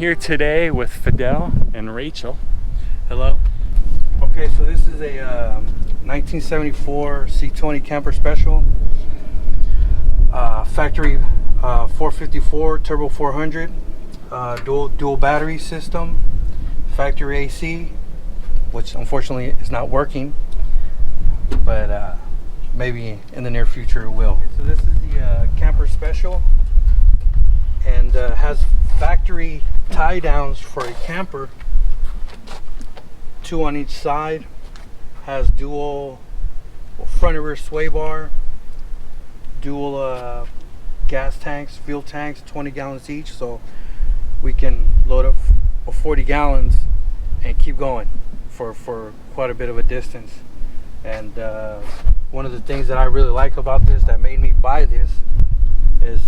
here today with Fidel and Rachel. Hello. Okay, so this is a 1974 C20 Camper Special, factory 454 turbo 400, dual battery system, factory AC, which unfortunately is not working, but maybe in the near future it will. So this is the Camper Special, and has factory tie downs for a camper, 2 on each side. Has dual front and rear sway bar, dual gas tanks, fuel tanks, 20 gallons each, so we can load up 40 gallons and keep going for quite a bit of a distance. And one of the things that I really like about this, that made me buy this, is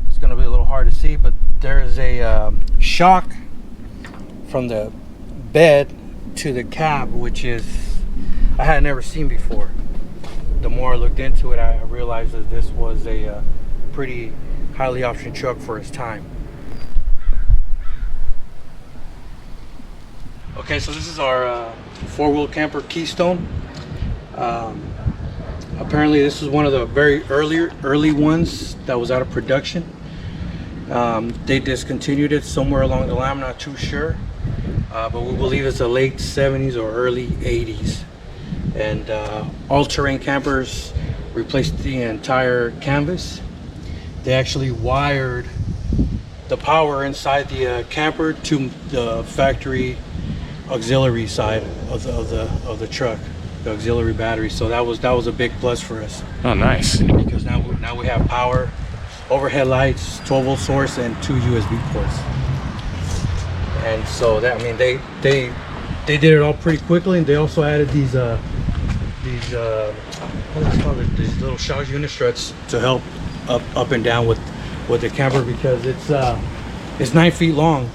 it's going to be a little hard to see, but there is a shock from the bed to the cab, which is I had never seen before. The more I looked into it, I realized that this was a pretty highly optioned truck for its time. Okay, so this is our four-wheel camper Keystone. Apparently this is one of the very early ones that was out of production. They discontinued it somewhere along the line, I'm not too sure, but we believe it's the late 70s or early 80s. And all-terrain campers replaced the entire canvas. They actually wired the power inside the camper to the factory auxiliary side of the truck, the auxiliary battery. So that was a big plus for us. Oh, nice. Because now we have power, overhead lights, 12-volt source, and 2 USB ports. And so that, I mean, they did it all pretty quickly. And they also added these what is it called, these little shock unit struts to help up and down with the camper, because it's 9 feet long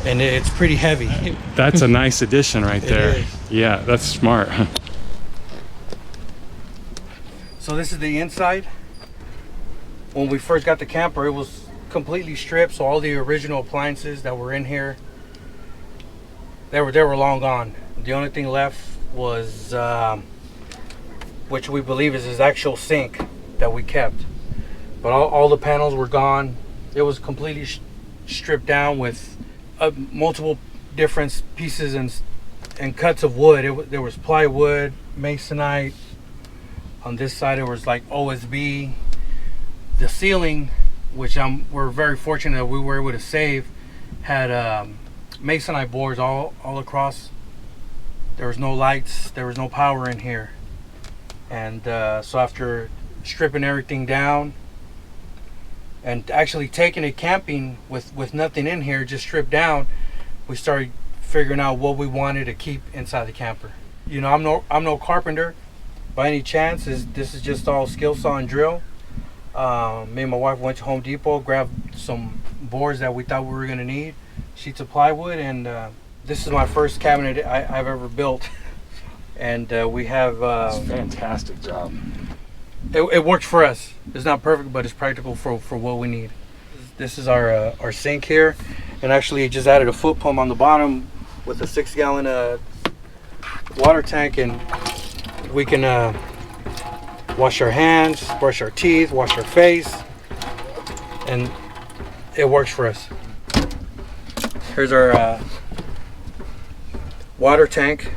and it's pretty heavy. That's a nice addition right there. Is. Yeah, that's smart. So this is the inside. When we first got the camper, it was completely stripped, so all the original appliances that were in here, they were long gone. The only thing left was which we believe is his actual sink that we kept, but all the panels were gone. It was completely stripped down with multiple different pieces and cuts of wood. There was plywood, masonite. On this side it was like OSB. The ceiling, which we're very fortunate that we were able to save, had masonite boards all across. There was no lights, there was no power in here. And so after stripping everything down and actually taking it camping with nothing in here, just stripped down, we started figuring out what we wanted to keep inside the camper. You know, I'm no carpenter by any chance. This is just all skill saw and drill. Me and my wife went to Home Depot, grabbed some boards that we thought we were gonna need, sheets of plywood, and this is my first cabinet I've ever built. And we have That's a fantastic job. It works for us. It's not perfect, but it's practical for what we need. This is our sink here, and actually just added a foot pump on the bottom with a 6-gallon water tank, and we can wash our hands, brush our teeth, wash our face, and it works for us. Here's our water tank,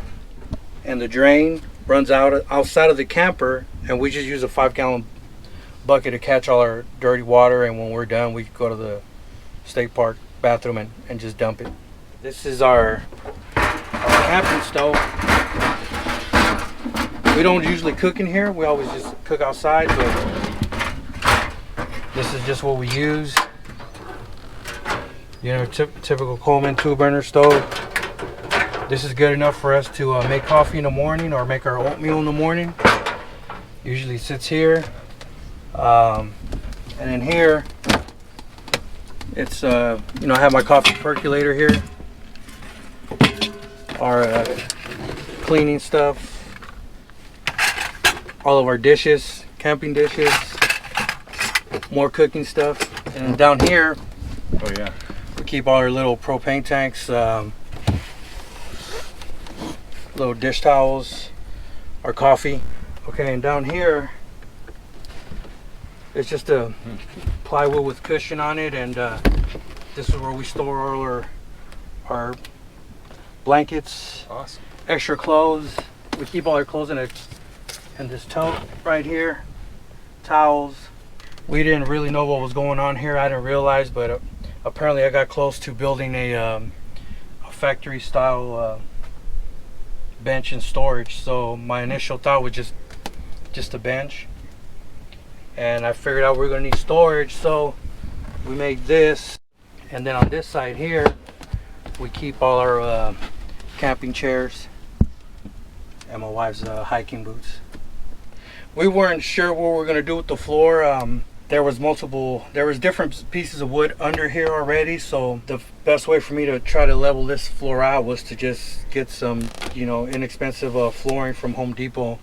and the drain runs outside of the camper, and we just use a 5-gallon bucket to catch all our dirty water, and when we're done we go to the state park bathroom and just dump it. This is our camping stove. We don't usually cook in here, we always just cook outside, but this is just what we use. You know, typical Coleman 2-burner stove. This is good enough for us to make coffee in the morning or make our oatmeal in the morning. Usually sits here. And in here, it's, you know, I have my coffee percolator here. Our cleaning stuff. All of our dishes, camping dishes. More cooking stuff. And down here, Oh yeah. We keep all our little propane tanks, little dish towels, our coffee. Okay, and down here, it's just a plywood with cushion on it, and this is where we store all our blankets, Awesome. extra clothes. We keep all our clothes in this tote right here, towels. We didn't really know what was going on here. I didn't realize, but apparently I got close to building a factory style bench and storage. So my initial thought was just a bench, and I figured out we were gonna need storage, so we made this. And then on this side here, we keep all our camping chairs and my wife's hiking boots. We weren't sure what we were gonna do with the floor. There was different pieces of wood under here already, so the best way for me to try to level this floor out was to just get some, inexpensive flooring from Home Depot,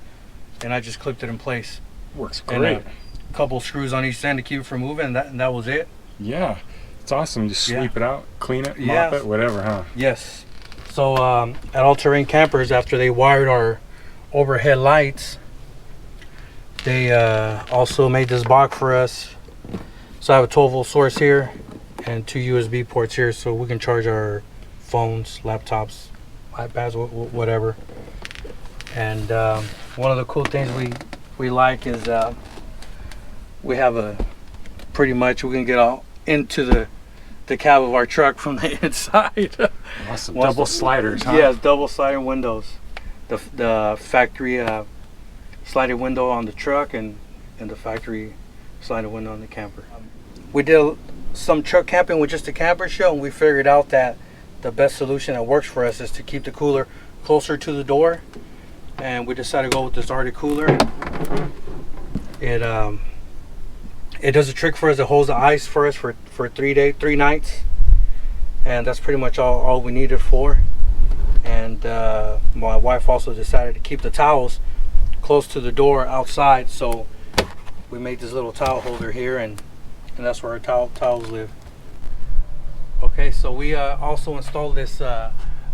and I just clipped it in place. Works And great. a couple screws on each end to keep it from moving, and that was it. Yeah. It's awesome. Just Yeah. sweep it out, clean it, mop Yeah. it, whatever, huh? Yes. So at All Terrain Campers, after they wired our overhead lights, they also made this box for us. So I have a 12-volt source here and 2 USB ports here, so we can charge our phones, laptops, iPads, whatever. And one of the cool things we like is we have pretty much we can get all into the cab of our truck from the inside. Awesome. Double sliders, huh? Yes, double sliding windows. The factory sliding window on the truck and the factory sliding window on the camper. We did some truck camping with just a camper shell, and we figured out that the best solution that works for us is to keep the cooler closer to the door, and we decided to go with this Arctic cooler. It does a trick for us. It holds the ice for us for 3 nights, and that's pretty much all we need it for. And my wife also decided to keep the towels close to the door outside, so we made this little towel holder here, and that's where our towels live. Okay, so we also installed this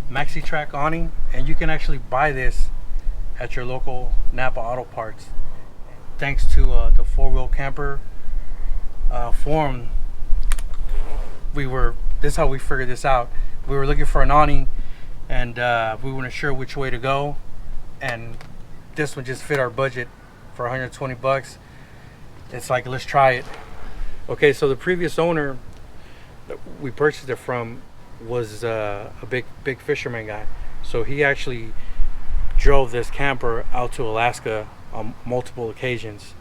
maxi track awning, and you can actually buy this at your local Napa Auto Parts. Thanks to the Four Wheel Camper forum, this is how we figured this out. We were looking for an awning, and we weren't sure which way to go, and this one just fit our budget for 120 bucks. It's like, let's try it. Okay, so the previous owner that we purchased it from was a big fisherman guy, so he actually drove this camper out to Alaska on multiple occasions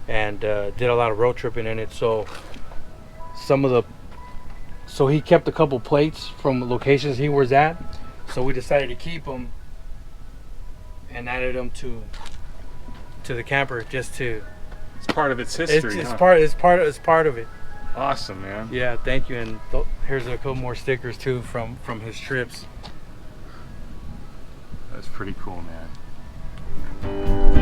and did a lot of road tripping in it. So he kept a couple plates from locations he was at, so we decided to keep them and added them to the camper just to. It's part of its history. It's huh? part of it. Awesome, man. Yeah, thank you. And here's a couple more stickers too from his trips. That's pretty cool, man.